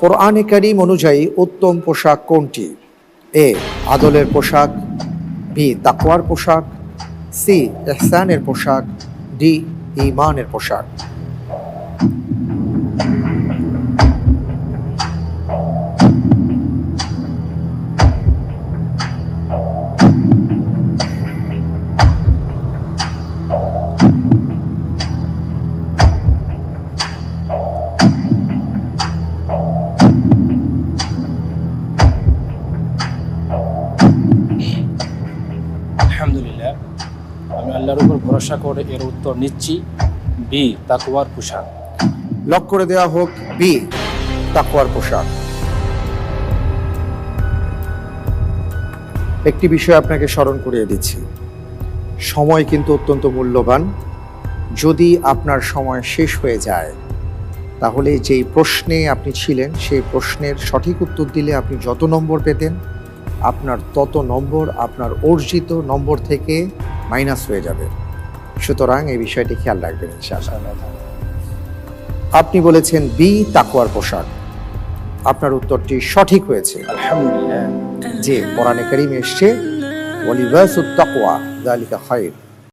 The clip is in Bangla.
কোরআনে কারীম অনুযায়ী উত্তম পোশাক কোনটি? এ আদলের পোশাক, বি তাকওয়ার পোশাক, সি ইহসানের পোশাক, ডি ঈমানের পোশাক। আলহামদুলিল্লাহ, আমি আল্লাহর উপর ভরসা করে এর উত্তর নিচ্ছি বি তাকওয়ার পোশাক। লক করে দেওয়া হোক বি তাকওয়ার পোশাক। একটি বিষয় আপনাকে স্মরণ করিয়ে দিচ্ছি, সময় কিন্তু অত্যন্ত মূল্যবান। যদি আপনার সময় শেষ হয়ে যায় তাহলে যেই প্রশ্নে আপনি ছিলেন সেই প্রশ্নের সঠিক উত্তর দিলে আপনি যত নম্বর পেতেন, আপনার তত নম্বর আপনার অর্জিত নম্বর থেকে মাইনাস হয়ে যাবে। সুতরাং এই বিষয়টি খেয়াল রাখবেন ইনশাআল্লাহ। আপনি বলেছেন বি তাকওয়ার পোশাক, আপনার উত্তরটি সঠিক হয়েছে। আলহামদুলিল্লাহ। যে কোরআনে কারীমে এসেছে ওয়ালিবাসুত তাকওয়া যালিকা খায়র,